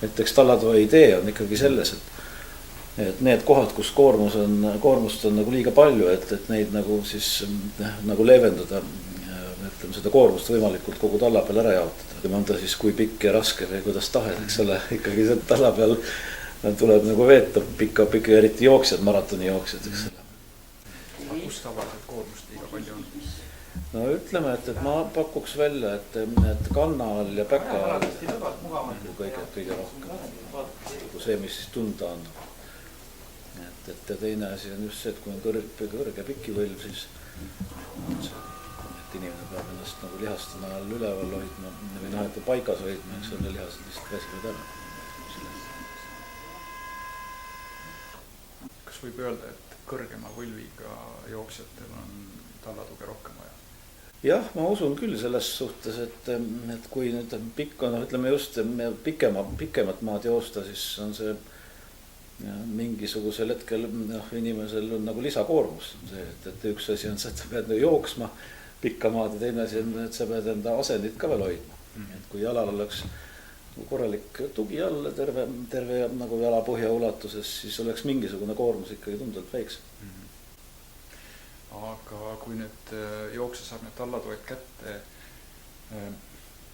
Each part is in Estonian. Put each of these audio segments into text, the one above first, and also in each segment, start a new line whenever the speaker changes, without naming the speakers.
et eks tallatoa idee on ikkagi selles, et need kohad, kus koormust on nagu liiga palju, et neid nagu siis nagu leevendada, ütleme seda koormust võimalikult kogu talla peal ära jaotada. Ja on ta siis kui pikk ja raske või kuidas tahes, eks ole, ikkagi see talla peal tuleb nagu veeta pikka, eriti jooksjad, maratoni jooksjad, eks ole.
Kus tavaliselt koormust liiga palju on?
No ütleme, et ma pakuks välja, et kanna all ja päka all kõige rohkem. See, mis siis tunda on. Et teine asi on just see, et kui on kõrge pikivõlv, siis et inimene peab ennast nagu lihastena all üleval hoidma või et paigas hoidma, eks ole, lihased lihtsalt väsivad ära.
Kas võib öelda, et kõrgema võlviga jooksjatel on tallatuge rohkem vaja?
Jah, ma usun küll selles suhtes, et kui nüüd pikk on, ütleme just pikemat maad joosta, siis on see mingisugusel hetkel inimesel on nagu lisakoormus. Et üks asi on see, et sa pead jooksma pikka maad ja teine asi on, et sa pead enda asendit ka veel hoidma. Et kui jalal oleks korralik tugi all terve nagu jalapõhja ulatuses, siis oleks mingisugune koormus ikkagi tunduvalt väiksem.
Aga kui nüüd jooksja saab need tallatoed kätte,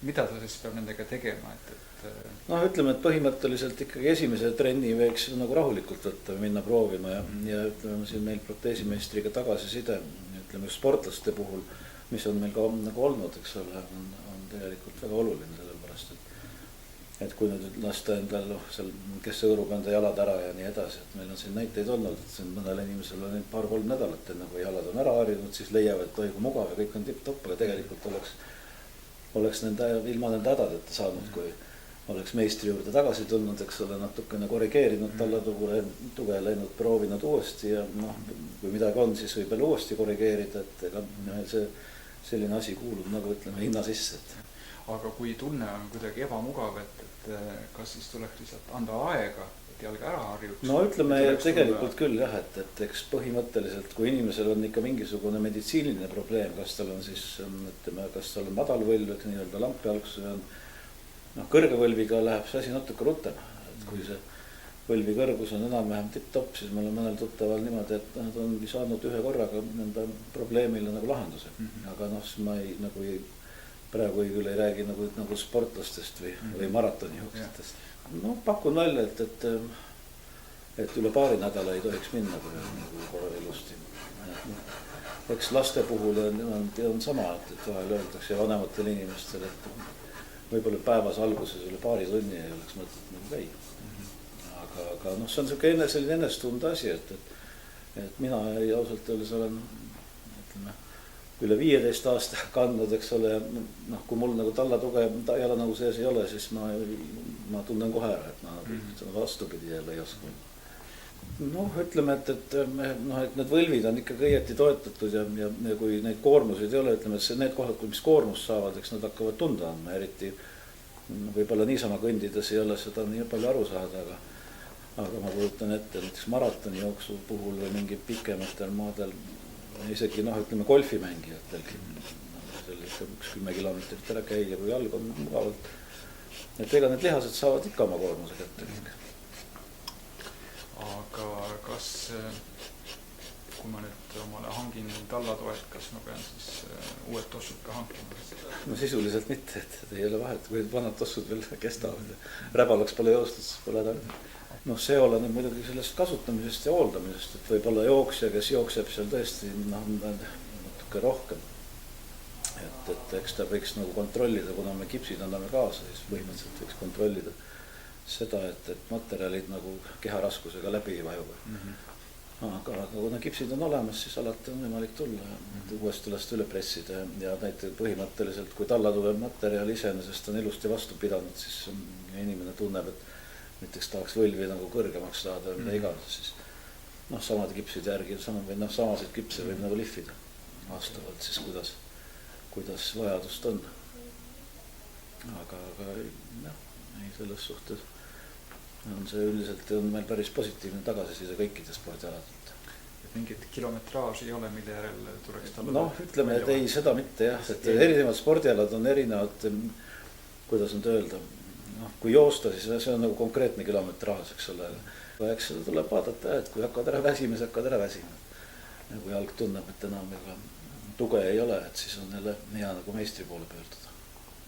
mida ta siis peab nendega tegema?
Ütleme, et põhimõtteliselt ikkagi esimese trenni võiks nagu rahulikult võtta või minna proovima ja ütleme siin meil proteesimeistriga tagasiside, ütleme just sportlaste puhul, mis on meil ka nagu olnud, eks ole, on tegelikult väga oluline sellepärast, et kui nüüd lasta endal, kes õõrub enda jalad ära ja nii edasi, et meil on siin näiteid olnud, et siin mõnel inimesel on paar-kolm nädalat enne, kui jalad on ära harjunud, siis leiavad, et toigu mugav ja kõik on tipp-topp, aga tegelikult oleks ilma nende hädadeta saanud, kui oleks meistri juurde tagasi tulnud, eks ole, natukene korrigeerinud tallatuge läinud, proovinud uuesti ja kui midagi on, siis võib veel uuesti korrigeerida, et see selline asi kuulub nagu ütleme hinna sisse.
Aga kui tunne on kuidagi ebamugav, et kas siis tuleks lihtsalt anda aega, et jalga ära harjuks?
No ütleme tegelikult küll jah, et eks põhimõtteliselt, kui inimesel on ikka mingisugune meditsiiniline probleem, kas tal on siis, ütleme, kas tal on madalvõlv, nii-öelda lampjalgs või on kõrge võlviga läheb see asi natuke rutem, et kui see võlvi kõrgus on enam-vähem tipp-topp, siis meil on mõnel tuttaval niimoodi, et nad on saanud ühe korraga nende probleemile nagu lahenduse. Aga ma praegu küll ei räägi nagu sportlastest või maratoni jooksjatest. Pakun välja, et üle paari nädala ei tohiks minna, kui korra ilusti. Eks laste puhul on sama, et vahel öeldakse vanematele inimestele, et võib-olla päevas alguses üle paari tunni ei oleks mõtet nagu käia. Aga see on selline enestunde asi, et mina ausalt öeldes olen üle 15 aasta kandnud, eks ole, kui mul nagu tallatuge jala nagu sees ei ole, siis ma tunnen kohe ära, et ma vastupidi jälle ei oska. Ütleme, et need võlvid on ikka õieti toetatud ja kui neid koormuseid ei ole, ütleme, et need kohad, mis koormust saavad, eks nad hakkavad tunda andma, eriti võib-olla niisama kõndides ei ole seda nii palju aru saada, aga ma kujutan ette näiteks maratoni jooksu puhul või mingi pikematel maadel, isegi ütleme golfimängijatel, üks 10 kilomeetrit ära käia, kui jalg on mugavalt, et ega need lihased saavad ikka oma koormuse kätte kõik.
Aga kas, kui ma nüüd omale hangin tallatoet, kas ma pean siis uued tossud ka hankima?
Sisuliselt mitte, et ei ole vahet, kui vanad tossud veel kestavad. Räbalaks pole joostud, siis pole tarvi. See oleneb muidugi sellest kasutamisest ja hooldamisest, et võib-olla jooksja, kes jookseb seal tõesti natuke rohkem. Et eks ta võiks nagu kontrollida, kuna me kipsid anname kaasa, siis põhimõtteliselt võiks kontrollida seda, et materjalid nagu keharaskusega läbi ei vajuga. Aga kuna kipsid on olemas, siis alati on võimalik tulla ja uuesti lasta üle pressida ja näiteks põhimõtteliselt, kui tallatuge materjal iseenesest on ilusti vastu pidanud, siis inimene tunneb, et näiteks tahaks võlvi nagu kõrgemaks saada või mida iganes, siis samade kipside järgi samasid kipse võib nagu lihvida vastavalt siis kuidas vajadust on. Aga selles suhtes on see üldiselt meil päris positiivne tagasiside kõikide spordialadelt.
Mingit kilometraaži ei ole, mille järel tuleks tallada?
Ütleme, et ei, seda mitte jah, et erinevad spordialad on erinevad, kuidas nüüd öelda, noh, kui joosta, siis see on nagu konkreetne kilometraaž, eks ole. Eks seda tuleb vaadata, et kui hakkad ära väsima, siis hakkad ära väsima. Ja kui jalg tunneb, et enam tuge ei ole, et siis on jälle hea nagu meistri poole pöörduda.